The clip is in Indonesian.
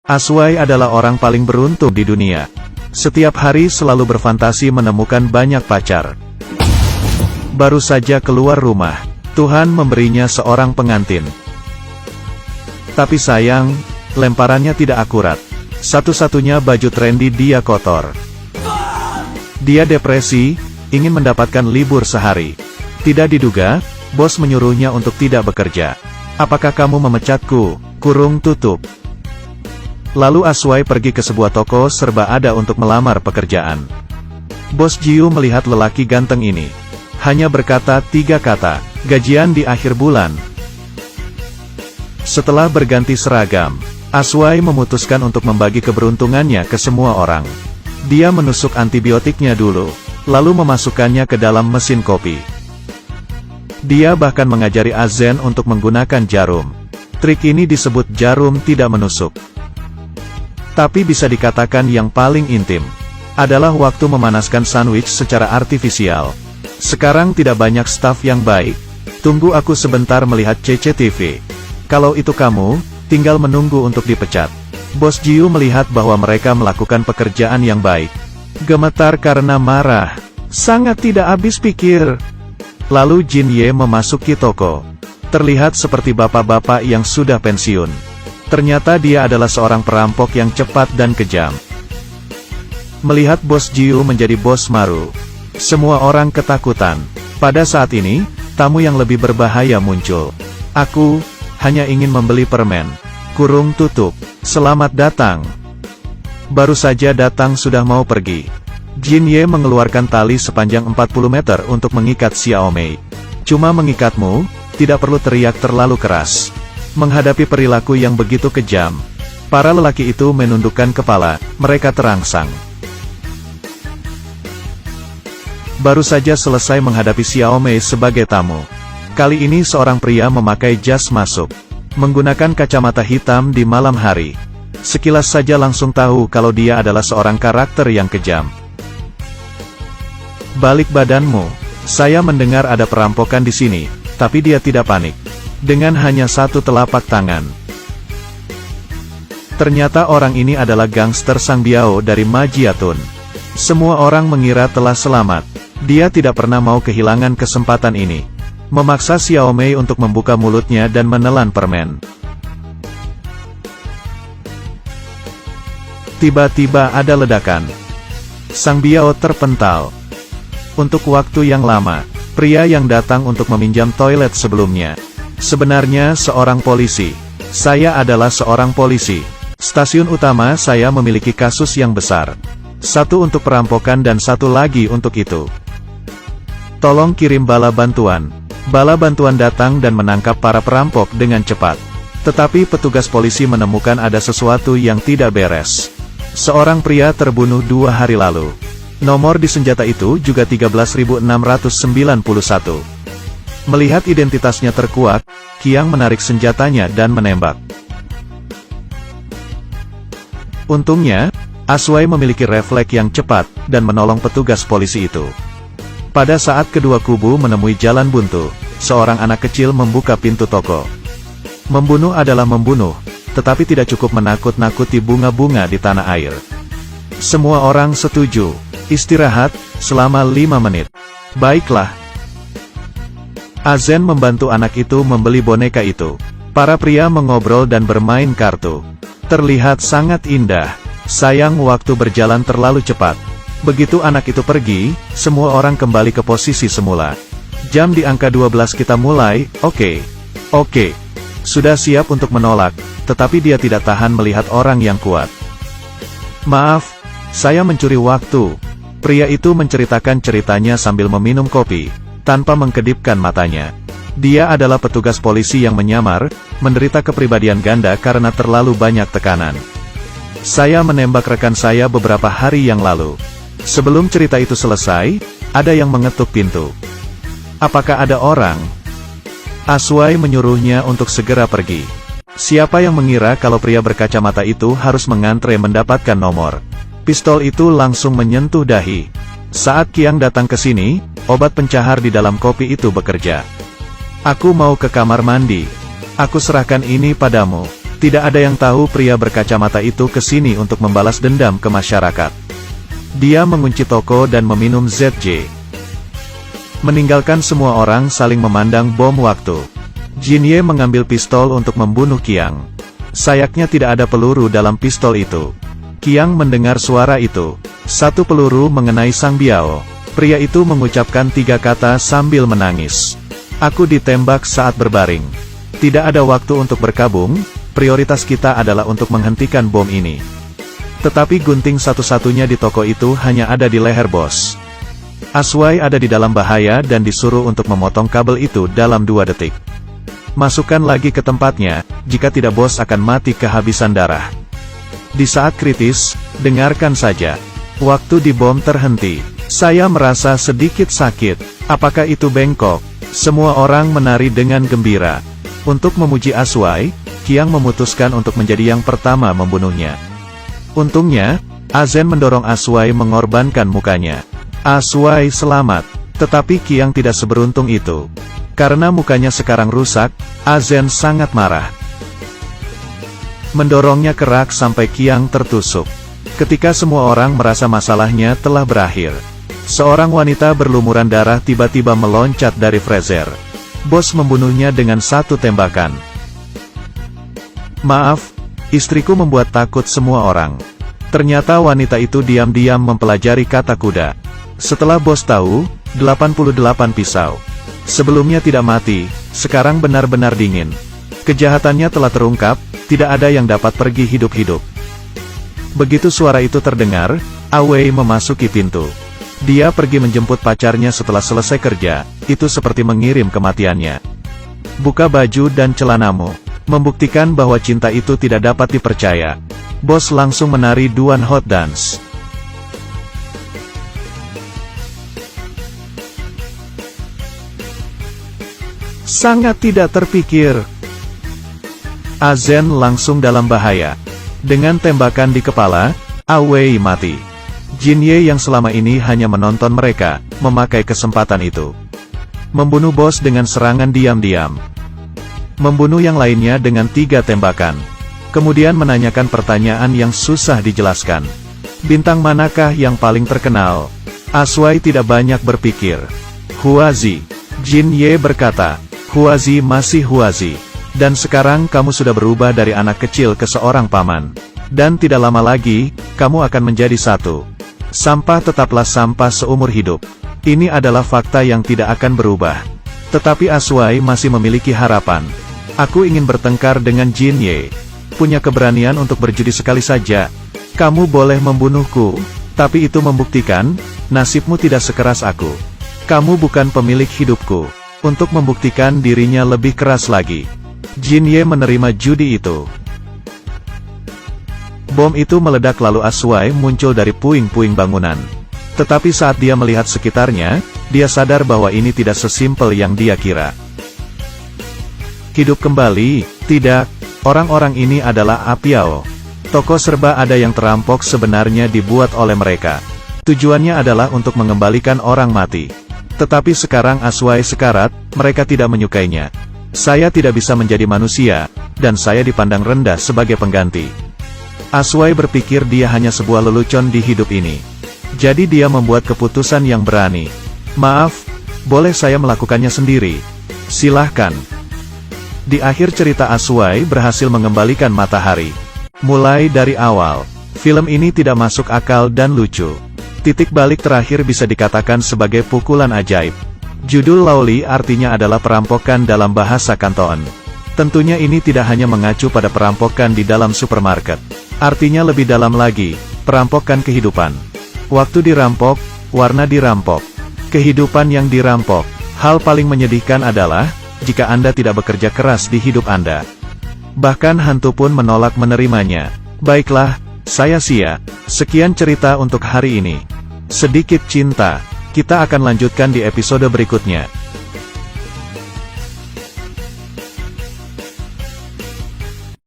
Aswai adalah orang paling beruntung di dunia. Setiap hari selalu berfantasi menemukan banyak pacar. Baru saja keluar rumah, Tuhan memberinya seorang pengantin. Tapi sayang, lemparannya tidak akurat. Satu-satunya baju trendy dia kotor. Dia depresi, ingin mendapatkan libur sehari. Tidak diduga, bos menyuruhnya untuk tidak bekerja. Apakah kamu memecatku? Kurung tutup. Lalu Aswai pergi ke sebuah toko serba ada untuk melamar pekerjaan. Bos Jiu melihat lelaki ganteng ini. Hanya berkata 3 kata, gajian di akhir bulan. Setelah berganti seragam, Aswai memutuskan untuk membagi keberuntungannya ke semua orang. Dia menusuk antibiotiknya dulu, lalu memasukkannya ke dalam mesin kopi. Dia bahkan mengajari Azen untuk menggunakan jarum. Trik ini disebut jarum tidak menusuk. Tapi bisa dikatakan yang paling intim adalah waktu memanaskan sandwich secara artifisial. Sekarang tidak banyak staf yang baik. Tunggu aku sebentar melihat CCTV. Kalau itu kamu, tinggal menunggu untuk dipecat. Bos Jiu melihat bahwa mereka melakukan pekerjaan yang baik. Gemetar karena marah. Sangat tidak habis pikir. Lalu Jin Ye memasuki toko. Terlihat seperti bapak-bapak yang sudah pensiun. Ternyata dia adalah seorang perampok yang cepat dan kejam. Melihat bos Jiu menjadi bos Maru, semua orang ketakutan. Pada saat ini, tamu yang lebih berbahaya muncul. Aku hanya ingin membeli permen. Kurung tutup. Selamat datang. Baru saja datang sudah mau pergi. Jin Ye mengeluarkan tali sepanjang 40 meter untuk mengikat Xiaomei. Cuma mengikatmu, tidak perlu teriak terlalu keras. Menghadapi perilaku yang begitu kejam, para lelaki itu menundukkan kepala, mereka terangsang. Baru saja selesai menghadapi Xiaomei sebagai tamu. Kali ini seorang pria memakai jas masuk, menggunakan kacamata hitam di malam hari. Sekilas saja langsung tahu kalau dia adalah seorang karakter yang kejam. Balik badanmu. Saya mendengar ada perampokan di sini, tapi dia tidak panik. Dengan hanya satu telapak tangan. Ternyata orang ini adalah gangster Sang Biao dari Majiatun. Semua orang mengira telah selamat. Dia tidak pernah mau kehilangan kesempatan ini. Memaksa Xiaomei untuk membuka mulutnya dan menelan permen. Tiba-tiba ada ledakan. Sang Biao terpental. Untuk waktu yang lama, pria yang datang untuk meminjam toilet sebelumnya. Sebenarnya seorang polisi. Saya adalah seorang polisi. Stasiun utama saya memiliki kasus yang besar. Satu untuk perampokan dan satu lagi untuk itu. Tolong kirim bala bantuan. Bala bantuan datang dan menangkap para perampok dengan cepat. Tetapi petugas polisi menemukan ada sesuatu yang tidak beres. Seorang pria terbunuh 2 hari lalu. Nomor di senjata itu juga 13.691. Melihat identitasnya terkuat, Qiang menarik senjatanya dan menembak. Untungnya, Aswai memiliki refleks yang cepat, dan menolong petugas polisi itu. Pada saat kedua kubu menemui jalan buntu, seorang anak kecil membuka pintu toko. Membunuh adalah membunuh, tetapi tidak cukup menakut-nakuti bunga-bunga di tanah air. Semua orang setuju. Istirahat, selama 5 menit. Baiklah. Azen membantu anak itu membeli boneka itu. Para pria mengobrol dan bermain kartu. Terlihat sangat indah. Sayang waktu berjalan terlalu cepat. Begitu anak itu pergi, semua orang kembali ke posisi semula. Jam di angka 12 kita mulai, oke. Sudah siap untuk menolak, tetapi dia tidak tahan melihat orang yang kuat. Maaf, saya mencuri waktu. Pria itu menceritakan ceritanya sambil meminum kopi. Tanpa mengkedipkan matanya. Dia adalah petugas polisi yang menyamar, menderita kepribadian ganda karena terlalu banyak tekanan. Saya menembak rekan saya beberapa hari yang lalu. Sebelum cerita itu selesai, ada yang mengetuk pintu. Apakah ada orang? Aswai menyuruhnya untuk segera pergi. Siapa yang mengira kalau pria berkacamata itu harus mengantre mendapatkan nomor? Pistol itu langsung menyentuh dahi. Saat Qiang datang ke sini, obat pencahar di dalam kopi itu bekerja. Aku mau ke kamar mandi. Aku serahkan ini padamu. Tidak ada yang tahu pria berkacamata itu ke sini untuk membalas dendam ke masyarakat. Dia mengunci toko dan meminum ZJ. Meninggalkan semua orang saling memandang bom waktu. Jin Ye mengambil pistol untuk membunuh Qiang. Sayangnya tidak ada peluru dalam pistol itu. Qiang mendengar suara itu. Satu peluru mengenai Sang Biao. Pria itu mengucapkan 3 kata sambil menangis. Aku ditembak saat berbaring. Tidak ada waktu untuk berkabung, prioritas kita adalah untuk menghentikan bom ini. Tetapi gunting satu-satunya di toko itu hanya ada di leher bos. Aswai ada di dalam bahaya dan disuruh untuk memotong kabel itu dalam 2 detik. Masukkan lagi ke tempatnya, jika tidak bos akan mati kehabisan darah. Di saat kritis, dengarkan saja. Waktu di bom terhenti. Saya merasa sedikit sakit. Apakah itu bengkok? Semua orang menari dengan gembira. Untuk memuji Aswai, Qiang memutuskan untuk menjadi yang pertama membunuhnya. Untungnya, Azen mendorong Aswai mengorbankan mukanya. Aswai selamat. Tetapi Qiang tidak seberuntung itu. Karena mukanya sekarang rusak, Azen sangat marah. Mendorongnya kerak sampai Qiang tertusuk. Ketika semua orang merasa masalahnya telah berakhir, seorang wanita berlumuran darah tiba-tiba meloncat dari freezer. Bos membunuhnya dengan 1 tembakan. Maaf, istriku membuat takut semua orang. Ternyata wanita itu diam-diam mempelajari kata kuda. Setelah bos tahu, 88 pisau. Sebelumnya tidak mati, sekarang benar-benar dingin. Kejahatannya telah terungkap, tidak ada yang dapat pergi hidup-hidup. Begitu suara itu terdengar, Awei memasuki pintu. Dia pergi menjemput pacarnya setelah selesai kerja, itu seperti mengirim kematiannya. Buka baju dan celanamu. Membuktikan bahwa cinta itu tidak dapat dipercaya. Bos langsung menari Duan Hot Dance. Sangat tidak terpikir. Azen langsung dalam bahaya. Dengan tembakan di kepala, Awei mati. Jin Ye yang selama ini hanya menonton mereka, memakai kesempatan itu. Membunuh bos dengan serangan diam-diam. Membunuh yang lainnya dengan 3 tembakan. Kemudian menanyakan pertanyaan yang susah dijelaskan. Bintang manakah yang paling terkenal? Aswai tidak banyak berpikir. Huazi. Jin Ye berkata, Huazi masih Huazi. Dan sekarang kamu sudah berubah dari anak kecil ke seorang paman. Dan tidak lama lagi, kamu akan menjadi satu. Sampah tetaplah sampah seumur hidup. Ini adalah fakta yang tidak akan berubah. Tetapi Aswai masih memiliki harapan. Aku ingin bertengkar dengan Jin Ye. Punya keberanian untuk berjudi sekali saja. Kamu boleh membunuhku, tapi itu membuktikan, nasibmu tidak sekeras aku. Kamu bukan pemilik hidupku. Untuk membuktikan dirinya lebih keras lagi. Jin Ye menerima judi itu. Bom itu meledak lalu Aswai muncul dari puing-puing bangunan. Tetapi saat dia melihat sekitarnya, dia sadar bahwa ini tidak sesimpel yang dia kira. Hidup kembali, tidak, orang-orang ini adalah Apiao. Toko serba ada yang terampok sebenarnya dibuat oleh mereka. Tujuannya adalah untuk mengembalikan orang mati. Tetapi sekarang Aswai sekarat, mereka tidak menyukainya. Saya tidak bisa menjadi manusia, dan saya dipandang rendah sebagai pengganti. Aswai berpikir dia hanya sebuah lelucon di hidup ini. Jadi dia membuat keputusan yang berani. Maaf, boleh saya melakukannya sendiri? Silahkan. Di akhir cerita Aswai berhasil mengembalikan matahari. Mulai dari awal, film ini tidak masuk akal dan lucu. Titik balik terakhir bisa dikatakan sebagai pukulan ajaib. Judul Laoli artinya adalah perampokan dalam bahasa Kanton. Tentunya ini tidak hanya mengacu pada perampokan di dalam supermarket. Artinya lebih dalam lagi, perampokan kehidupan. Waktu dirampok, warna dirampok, kehidupan yang dirampok. Hal paling menyedihkan adalah, jika Anda tidak bekerja keras di hidup Anda. Bahkan hantu pun menolak menerimanya. Baiklah, saya Sia. Sekian cerita untuk hari ini. Sedikit cinta. Kita akan lanjutkan di episode berikutnya.